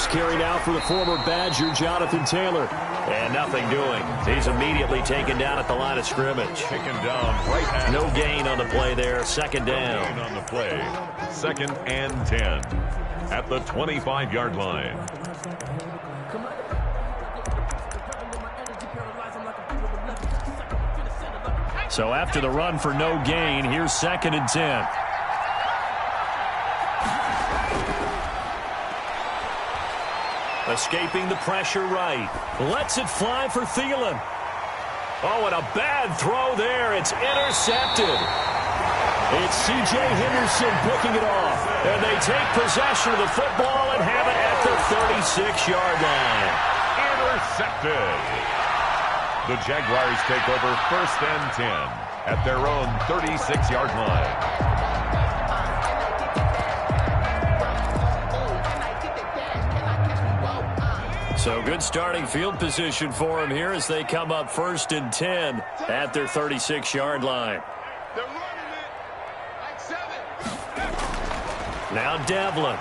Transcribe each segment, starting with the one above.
first carry now for the former Badger, Jonathan Taylor. And nothing doing. He's immediately taken down at the line of scrimmage. Taken down right at no gain on the play there. Second down. No gain on the play. 2nd and 10 at the 25-yard line. So after the run for no gain, here's 2nd and 10. Escaping the pressure right. Lets it fly for Thielen. Oh, and a bad throw there. It's intercepted. It's C.J. Henderson picking it off. And they take possession of the football and have it at the 36-yard line. Intercepted. The Jaguars take over 1st and 10 at their own 36-yard line. So good starting field position for them here as they come up 1st and 10 at their 36-yard line. Now Devlin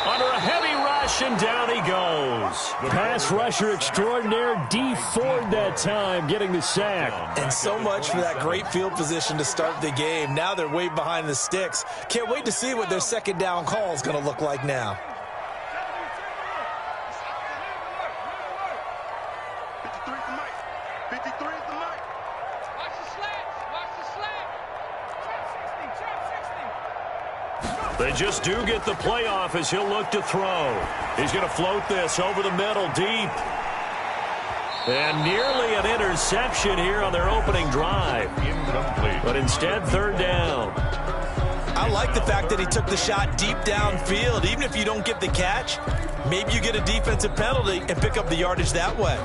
under a heavy rush, and down he goes. Pass rusher extraordinaire, Dee Ford that time getting the sack. And so much for that great field position to start the game. Now they're way behind the sticks. Can't wait to see what their second down call is going to look like now. They just do get the playoff as he'll look to throw. He's going to float this over the middle deep. And nearly an interception here on their opening drive. Incomplete. But instead, 3rd down. I like the fact that he took the shot deep downfield. Even if you don't get the catch, maybe you get a defensive penalty and pick up the yardage that way.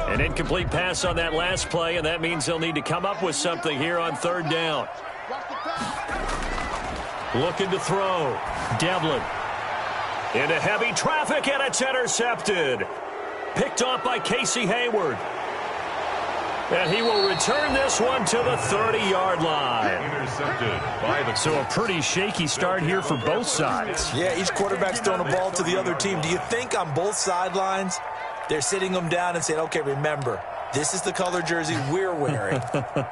An incomplete pass on that last play, and that means they'll need to come up with something here on 3rd down. Looking to throw. Devlin. Into heavy traffic, and it's intercepted. Picked off by Casey Hayward. And he will return this one to the 30-yard line. Intercepted by the... So a pretty shaky start here for both sides. Yeah, each quarterback's throwing a ball to the other team. Do you think on both sidelines they're sitting them down and saying, okay, remember, this is the color jersey we're wearing.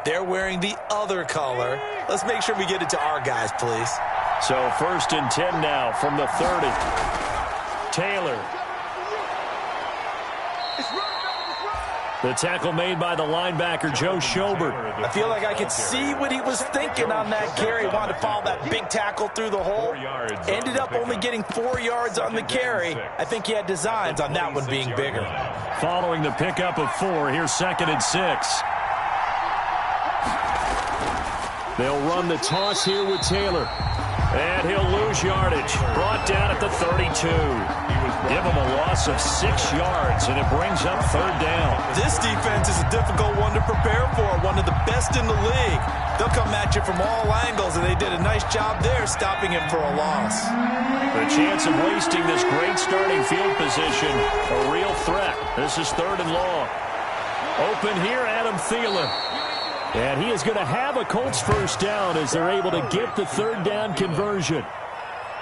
They're wearing the other color. Let's make sure we get it to our guys, please. So 1st and 10 now from the 30. Taylor. The tackle made by the linebacker, Joe Schobert. I feel like I could see what he was thinking on that carry. He wanted to follow that big tackle through the hole. Ended up only getting 4 yards on the carry. I think he had designs on that one being bigger. Following the pickup of 4, here's 2nd and 6. They'll run the toss here with Taylor. And he'll lose yardage. Brought down at the 32. Give him a loss of 6 yards, and it brings up 3rd down. This defense is a difficult one to prepare for, one of the best in the league. They'll come at you from all angles, and they did a nice job there stopping him for a loss. The chance of wasting this great starting field position, a real threat. This is 3rd and long. Open here, Adam Thielen. And he is going to have a Colts first down as they're able to get the 3rd down conversion.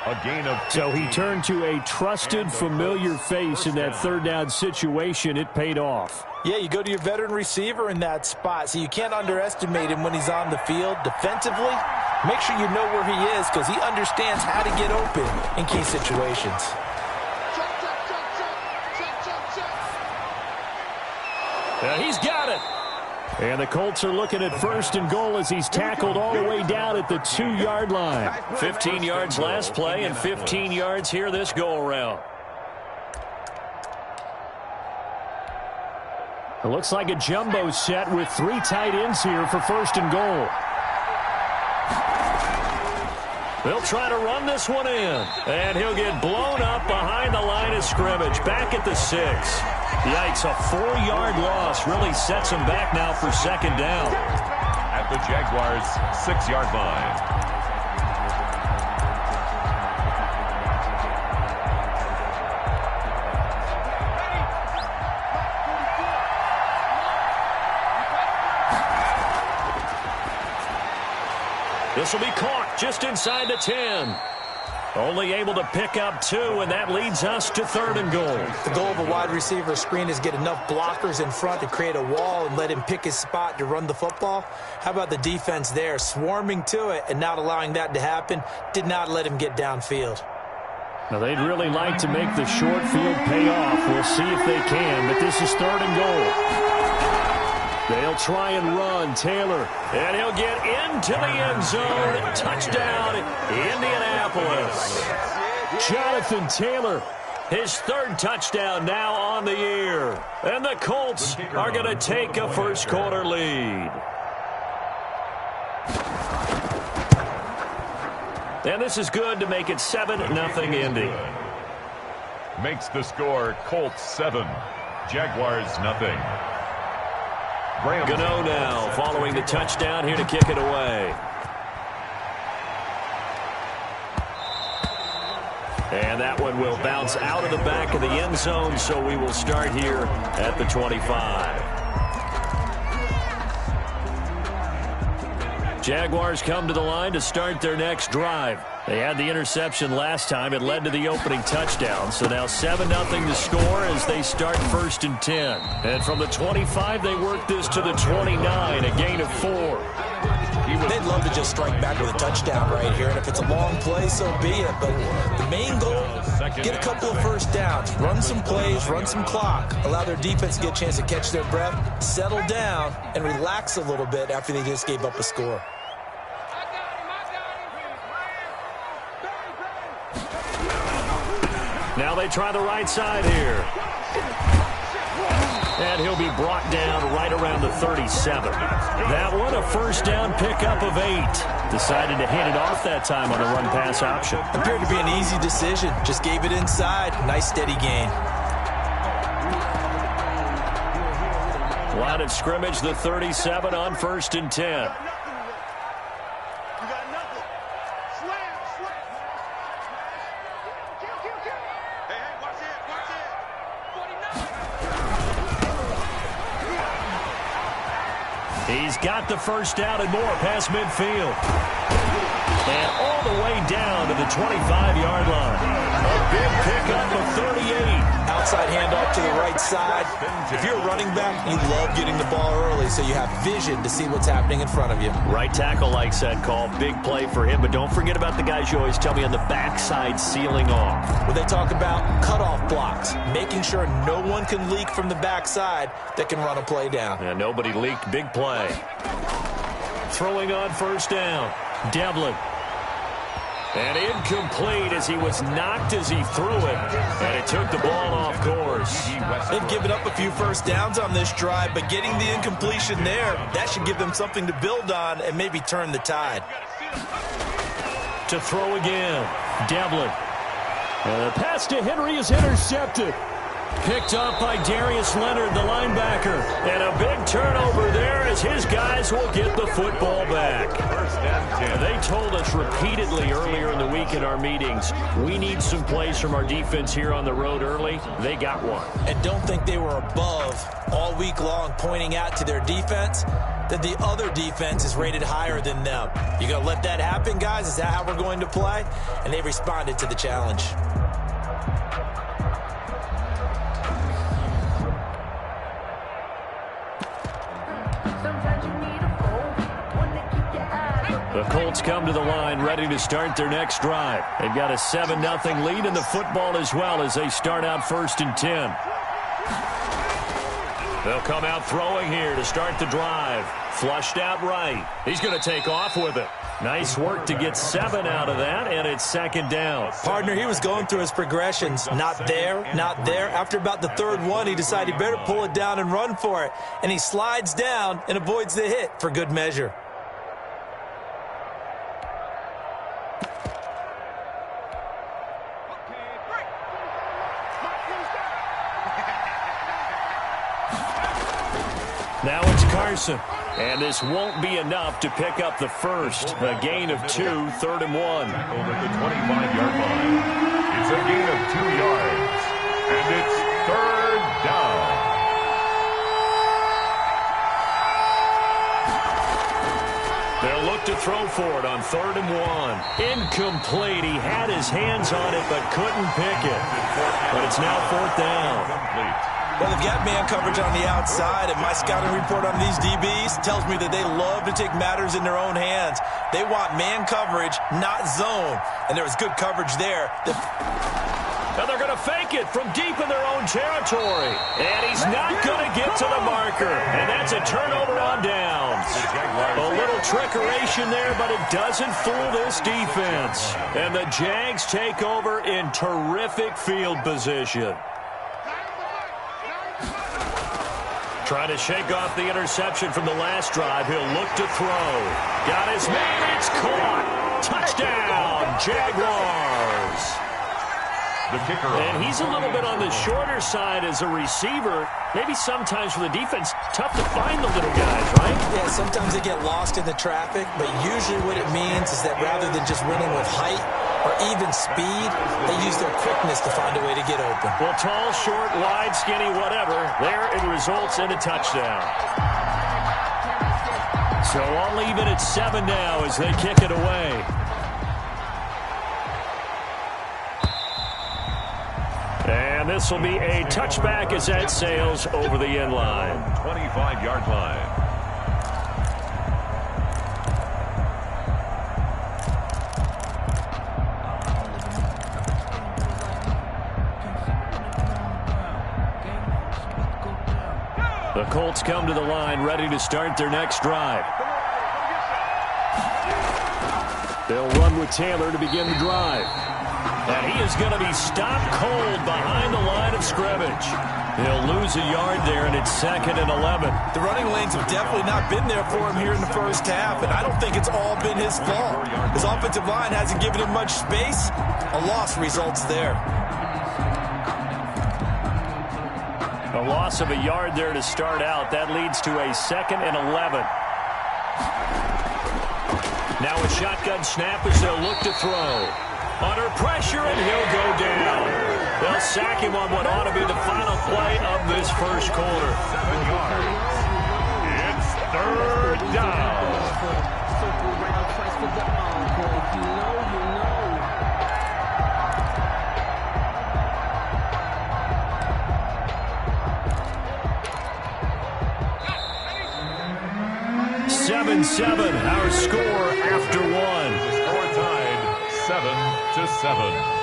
A gain of 15. So he turned to a trusted, familiar face in that 3rd down situation. It paid off. Yeah, you go to your veteran receiver in that spot, so you can't underestimate him when he's on the field. Defensively, make sure you know where he is because he understands how to get open in key situations. He's got it. And the Colts are looking at 1st and goal as he's tackled all the way down at the 2-yard line. 15 yards last play and 15 yards here this go-around. It looks like a jumbo set with 3 tight ends here for 1st and goal. They'll try to run this one in. And he'll get blown up behind the line of scrimmage. Back at the 6. Yikes, a 4-yard loss really sets him back now for 2nd down. At the Jaguars' 6-yard line. This will be caught just inside the 10. Only able to pick up 2, and that leads us to 3rd and goal. The goal of a wide receiver screen is get enough blockers in front to create a wall and let him pick his spot to run the football. How about the defense there, swarming to it and not allowing that to happen? Did not let him get downfield. Now, they'd really like to make the short field pay off. We'll see if they can, but this is 3rd and goal. They'll try and run. Taylor, and he'll get into the end zone. Touchdown, Indianapolis. Jonathan Taylor, his 3rd touchdown now on the year. And the Colts are going to take a first-quarter lead. And this is good to make it 7-0 Indy. Makes the score Colts 7, Jaguars 0. Gano now following the touchdown here to kick it away. And that one will bounce out of the back of the end zone, so we will start here at the 25. Jaguars come to the line to start their next drive. They had the interception last time. It led to the opening touchdown. So now 7-0 to score as they start 1st and 10. And from the 25, they work this to the 29, a gain of 4. They'd love to just strike back with a touchdown right here. And if it's a long play, so be it. But the main goal, get a couple of first downs, run some plays, run some clock, allow their defense to get a chance to catch their breath, settle down, and relax a little bit after they just gave up a score. Now they try the right side here. And he'll be brought down right around the 37. That one, a first down pickup of 8. Decided to hand it off that time on the run-pass option. Appeared to be an easy decision. Just gave it inside. Nice, steady gain. Line of scrimmage, the 37 on 1st and 10. He's got the first down and more past midfield. And all the way down to the 25-yard line. A big pickup of 38. Outside handoff to the right side. If you're a running back, you love getting the ball early so you have vision to see what's happening in front of you. Right tackle likes that call. Big play for him. But don't forget about the guys you always tell me on the backside sealing off. Where they talk about cutoff blocks, making sure no one can leak from the backside that can run a play down. And nobody leaked. Big play. Throwing on first down. Devlin. And incomplete as he was knocked as he threw it. And it took the ball off course. They've given up a few first downs on this drive, but getting the incompletion there, that should give them something to build on and maybe turn the tide. To throw again. Devlin. And the pass to Henry is intercepted. Picked up by Darius Leonard, the linebacker. And a big turnover there as his guys will get the football back. And they told us repeatedly earlier in the week in our meetings, we need some plays from our defense here on the road early. They got one. And don't think they were above all week long pointing out to their defense that the other defense is rated higher than them. You going to let that happen, guys? Is that how we're going to play? And they responded to the challenge. The Colts come to the line ready to start their next drive. They've got a 7-0 lead in the football as well as they start out 1st and 10. They'll come out throwing here to start the drive. Flushed out right. He's going to take off with it. Nice work to get 7 out of that, and it's 2nd down. Partner, he was going through his progressions. Not there, not there. After about the 3rd one, he decided he better pull it down and run for it. And he slides down and avoids the hit for good measure. Now it's Carson. And this won't be enough to pick up the first. A gain of 2, 3rd and 1. Over the 25-yard line. It's a gain of 2 yards. And it's 3rd down. They'll look to throw for it on 3rd and 1. Incomplete. He had his hands on it but couldn't pick it. But it's now 4th down. Well, they've got man coverage on the outside, and my scouting report on these DBs tells me that they love to take matters in their own hands. They want man coverage, not zone. And there was good coverage there. And they're going to fake it from deep in their own territory. And he's not going to get to the marker. And that's a turnover on downs. A little trickeration there, but it doesn't fool this defense. And the Jags take over in terrific field position. Trying to shake off the interception from the last drive. He'll look to throw. Got his man. It's caught. Touchdown, Jaguars. The kicker. And he's a little bit on the shorter side as a receiver. Maybe sometimes for the defense, tough to find the little guys, right? Yeah, sometimes they get lost in the traffic, but usually what it means is that rather than just winning with height or even speed, they use their quickness to find a way to get open. Well, tall, short, wide, skinny, whatever, there it results in a touchdown. So I'll leave it at 7 now as they kick it away. And this will be a touchback as that sails over the end line. 25-yard line. The Colts come to the line ready to start their next drive. They'll run with Taylor to begin the drive. And he is going to be stopped cold behind the line of scrimmage. He'll lose a yard there, and it's 2nd and 11. The running lanes have definitely not been there for him here in the first half, and I don't think it's all been his fault. His offensive line hasn't given him much space. A loss results there. A loss of a yard there to start out. That leads to a 2nd and 11. Now a shotgun snap as they'll look to throw. Under pressure, and he'll go down. They'll sack him on what ought to be the final play of this first quarter. 7 yards. It's 3rd down. Seven, our score after 1. Score tied 7-7.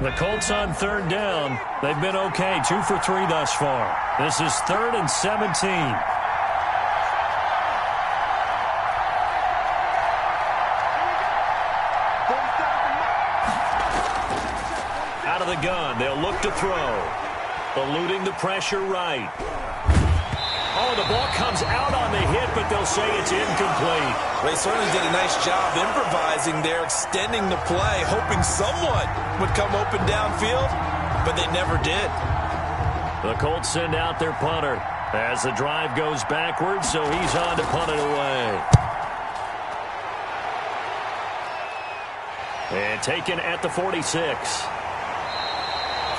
The Colts on 3rd down. They've been okay, 2 for 3 thus far. This is 3rd and 17. Out of the gun, they'll look to throw. Eluding the pressure right. Oh, the ball comes out on the hit, but they'll say it's incomplete. They certainly did a nice job improvising there, extending the play, hoping someone would come open downfield, but they never did. The Colts send out their punter as the drive goes backwards, so he's on to punt it away. And taken at the 46.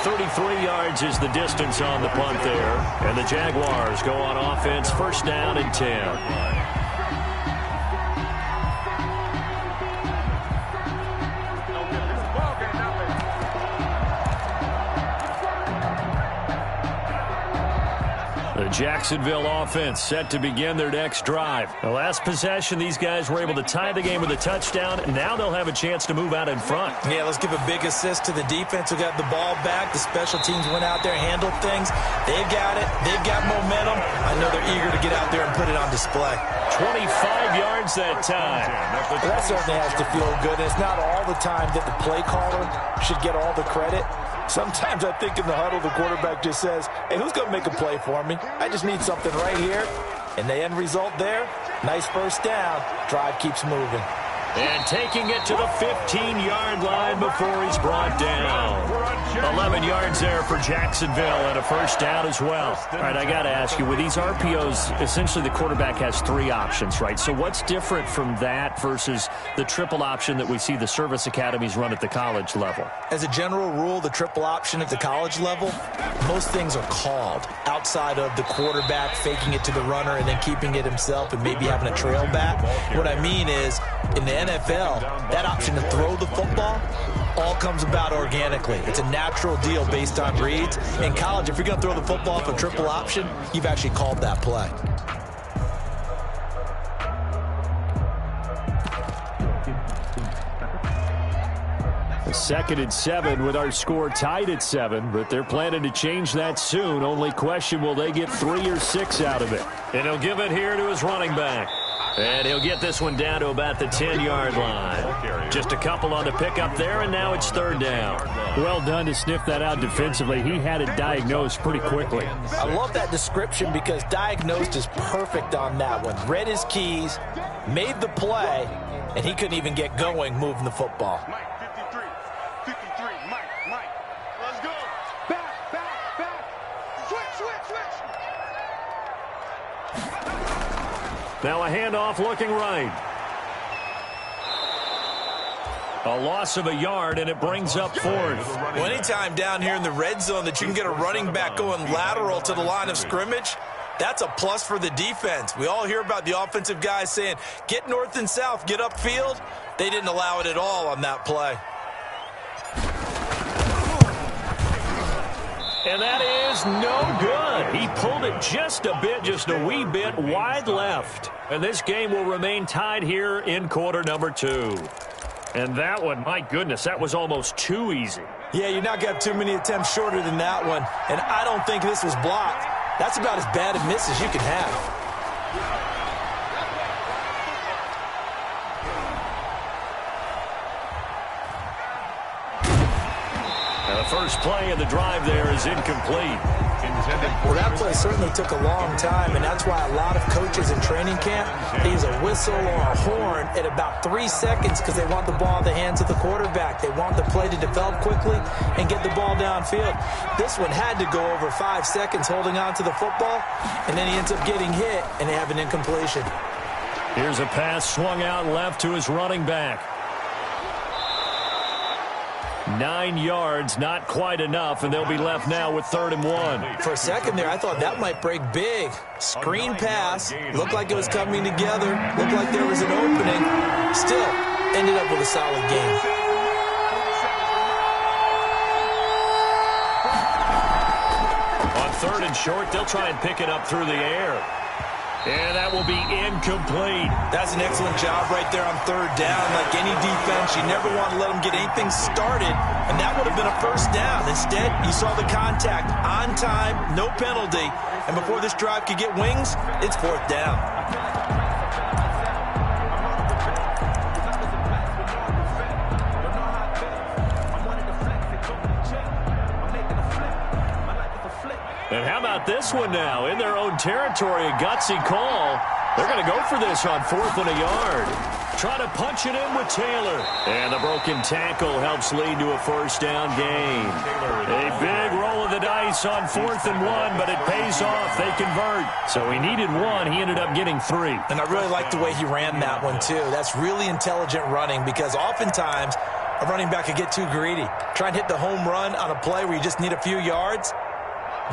33 yards is the distance on the punt there. And the Jaguars go on offense, 1st down and 10. The Jacksonville offense set to begin their next drive. The last possession, these guys were able to tie the game with a touchdown, and now they'll have a chance to move out in front. Yeah, let's give a big assist to the defense who got the ball back. The special teams went out there and handled things. They've got it. They've got momentum. I know they're eager to get out there and put it on display. 25 yards that time. Well, that certainly has to feel good. It's not all the time that the play caller should get all the credit. Sometimes I think in the huddle, the quarterback just says, hey, who's going to make a play for me? I just need something right here. And the end result there, nice 1st down. Drive keeps moving. And taking it to the 15-yard line before he's brought down. 11 yards there for Jacksonville and a first down as well. All right, I got to ask you, with these RPOs, essentially the quarterback has 3 options, right? So what's different from that versus the triple option that we see the service academies run at the college level? As a general rule, the triple option at the college level, most things are called outside of the quarterback faking it to the runner and then keeping it himself and maybe having a trail back. What I mean is, in the NFL, that option to throw the football all comes about organically. It's a natural deal based on reads. In college, if you're going to throw the football off a triple option, you've actually called that play. Second and 7 with our score tied at 7, but they're planning to change that soon. Only question, will they get 3 or 6 out of it? And he'll give it here to his running back. And he'll get this one down to about the 10-yard line. Just a couple on the pickup there, and now it's third down. Well done to sniff that out defensively. He had it diagnosed pretty quickly. I love that description because diagnosed is perfect on that one. Read his keys, made the play, and he couldn't even get going moving the football. Now a handoff looking right. A loss of a yard, and it brings up fourth. Well, anytime down here in the red zone that you can get a running back going lateral to the line of scrimmage, that's a plus for the defense. We all hear about the offensive guys saying, get north and south, get upfield. They didn't allow it at all on that play. And that is no good. He pulled it just a bit, just a wee bit wide left. And this game will remain tied here in quarter number 2. And that one, my goodness, that was almost too easy. Yeah, you're not going to have too many attempts shorter than that one. And I don't think this was blocked. That's about as bad a miss as you can have. The first play of the drive there is incomplete. Well, that play certainly took a long time, and that's why a lot of coaches in training camp, they use a whistle or a horn at about 3 seconds because they want the ball in the hands of the quarterback. They want the play to develop quickly and get the ball downfield. This one had to go over 5 seconds holding on to the football, and then he ends up getting hit, and they have an incompletion. Here's a pass swung out left to his running back. 9 yards, not quite enough, and they'll be left now with 3rd and 1. For a second there, I thought that might break big. Screen pass, looked like it was coming together, looked like there was an opening. Still, ended up with a solid game. On 3rd and short, they'll try and pick it up through the air. And that will be incomplete. That's an excellent job right there on 3rd down. Like any defense, you never want to let them get anything started, and that would have been a first down. Instead, you saw the contact on time, no penalty, and before this drive could get wings, it's 4th down. And how about this one now? In their own territory, a gutsy call. They're going to go for this on 4th and a yard. Try to punch it in with Taylor. And the broken tackle helps lead to a first down gain. A big roll of the dice on 4th and 1, but it pays off. They convert. So he needed 1. He ended up getting 3. And I really like the way he ran that one, too. That's really intelligent running because oftentimes a running back could get too greedy. Try and hit the home run on a play where you just need a few yards.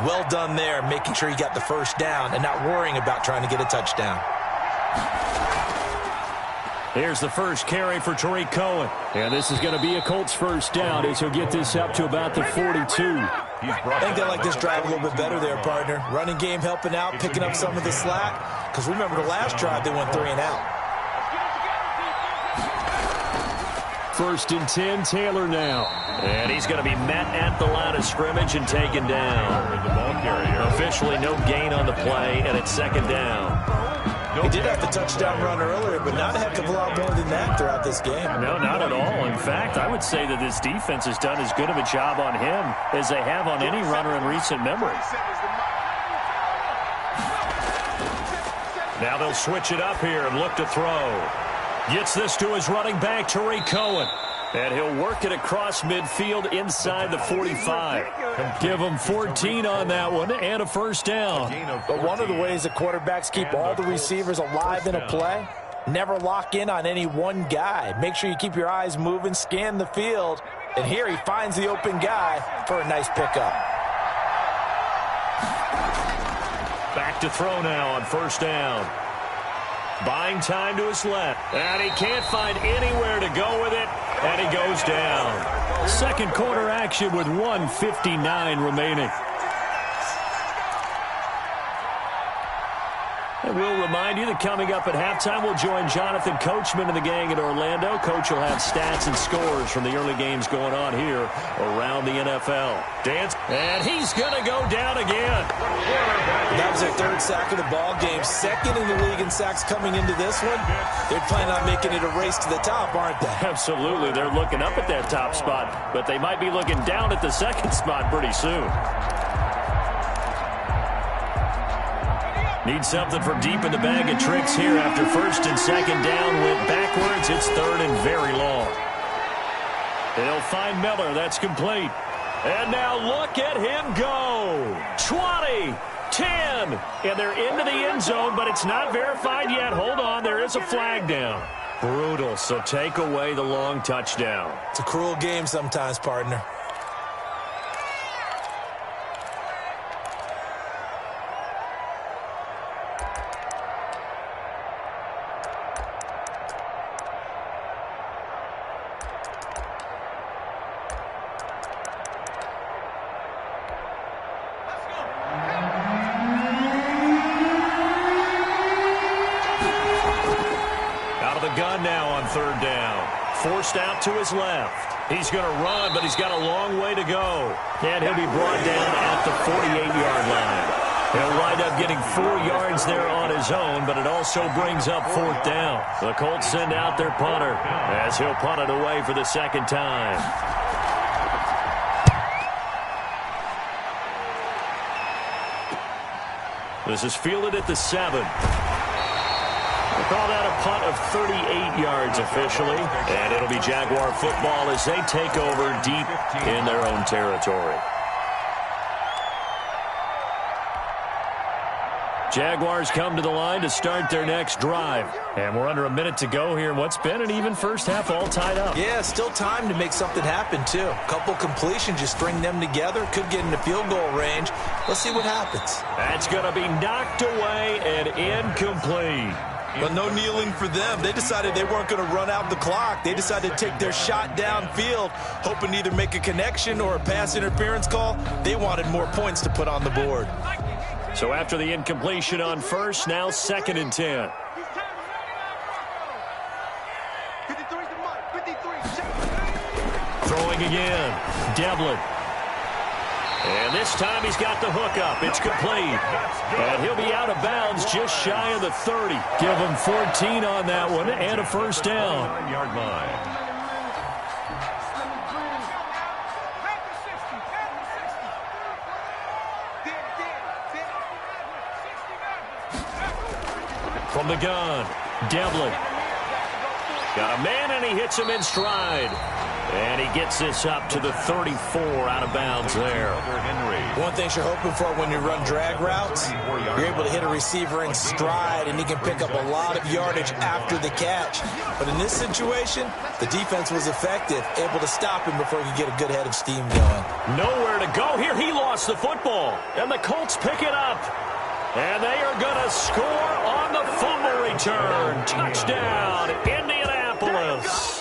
Well done there, making sure you got the first down and not worrying about trying to get a touchdown. Here's the first carry for Tariq Cohen. And this is going to be a Colts first down as he'll get this up to about the 42. I think they like this drive a little bit better there, partner. Running game helping out, picking up some of the slack. Because remember the last drive, they went 3 and out. 1st and 10, Taylor now. And he's going to be met at the line of scrimmage and taken down. Officially no gain on the play, and it's 2nd down. He did have the touchdown run earlier, but not a heck of a lot more than that throughout this game. No, not at all. In fact, I would say that this defense has done as good of a job on him as they have on any runner in recent memory. Now they'll switch it up here and look to throw. Gets this to his running back, Tariq Cohen. And he'll work it across midfield inside the 45. Give him 14 on that one and a first down. But one of the ways the quarterbacks keep all the receivers alive in a play, never lock in on any one guy. Make sure you keep your eyes moving, scan the field. And here he finds the open guy for a nice pickup. Back to throw now on first down. Buying time to his left. And he can't find anywhere to go with it. And he goes down. Second quarter action with 1:59 remaining. And we'll remind you that coming up at halftime, we'll join Jonathan Coachman and the gang in Orlando. Coach will have stats and scores from the early games going on here around the NFL. Dance, and he's going to go down again. That was their third sack of the ball game. Second in the league in sacks coming into this one. They're planning on making it a race to the top, aren't they? Absolutely. They're looking up at that top spot, but they might be looking down at the second spot pretty soon. Need something from deep in the bag of tricks here after first and second down went backwards. It's third and very long. They'll find Miller. That's complete. And now look at him go. 20, 10, and they're into the end zone, but it's not verified yet. Hold on. There is a flag down. Brutal, so take away the long touchdown. It's a cruel game sometimes, partner. Gun now on third down. Forced out to his left. He's going to run, but he's got a long way to go. And he'll be brought down at the 48-yard line. He'll wind up getting 4 yards there on his own, but it also brings up fourth down. The Colts send out their punter as he'll punt it away for the second time. This is fielded at the 7. Call that a punt of 38 yards officially. And it'll be Jaguar football as they take over deep in their own territory. Jaguars come to the line to start their next drive. And we're under a minute to go here in what's been an even first half, all tied up. Yeah, still time to make something happen, too. A couple completions, just string them together. Could get into field goal range. Let's see what happens. That's going to be knocked away and incomplete. But no kneeling for them. They decided they weren't going to run out the clock. They decided to take their shot downfield, hoping to either make a connection or a pass interference call. They wanted more points to put on the board. So after the incompletion on first, now second and 10. Throwing again. Devlin. And this time he's got the hook up. It's complete. And he'll be out of bounds just shy of the 30. Give him 14 on that one and a first down. 9-yard line. From the gun, Devlin. Got a man and he hits him in stride. And he gets this up to the 34 out of bounds there. One thing you're hoping for when you run drag routes, you're able to hit a receiver in stride and he can pick up a lot of yardage after the catch. But in this situation, the defense was effective, able to stop him before he could get a good head of steam going. Nowhere to go here. He lost the football. And the Colts pick it up. And they are going to score on the fumble return. Touchdown, Indianapolis.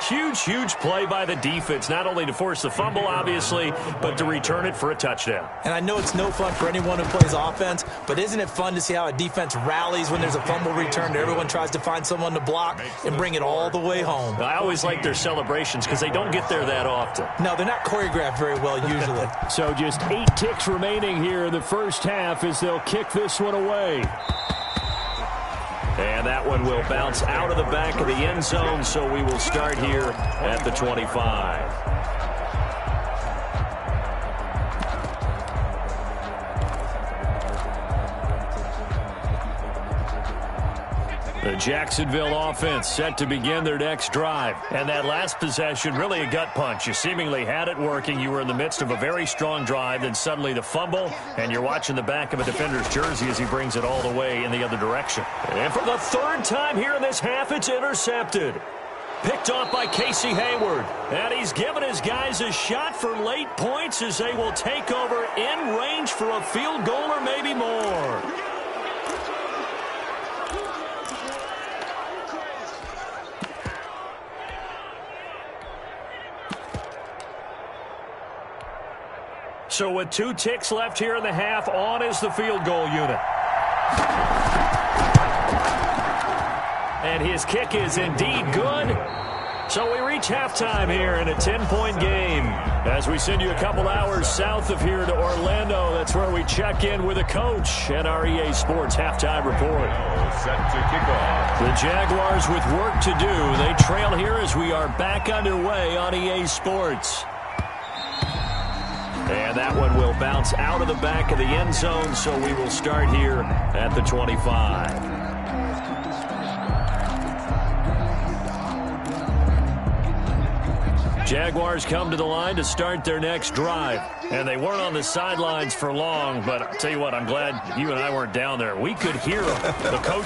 Huge, huge play by the defense, not only to force the fumble, obviously, but to return it for a touchdown. And I know it's no fun for anyone who plays offense, but isn't it fun to see how a defense rallies when there's a fumble return and everyone tries to find someone to block and bring it all the way home? I always like their celebrations because they don't get there that often. No, they're not choreographed very well usually. So just 8 ticks remaining here in the first half as they'll kick this one away. And that one will bounce out of the back of the end zone, so we will start here at the 25. The Jacksonville offense set to begin their next drive. And that last possession, really a gut punch. You seemingly had it working. You were in the midst of a very strong drive. Then suddenly the fumble, and you're watching the back of a defender's jersey as he brings it all the way in the other direction. And for the third time here in this half, it's intercepted. Picked off by Casey Hayward. And he's given his guys a shot for late points as they will take over in range for a field goal or maybe more. So with 2 ticks left here in the half, on is the field goal unit. And his kick is indeed good. So we reach halftime here in a 10-point game. As we send you a couple hours south of here to Orlando, that's where we check in with a coach at our EA Sports Halftime Report. Set to kick off. The Jaguars with work to do. They trail here as we are back underway on EA Sports. And that one will bounce out of the back of the end zone, so we will start here at the 25. Jaguars come to the line to start their next drive. And they weren't on the sidelines for long, but I'll tell you what, I'm glad you and I weren't down there. We could hear them. The coach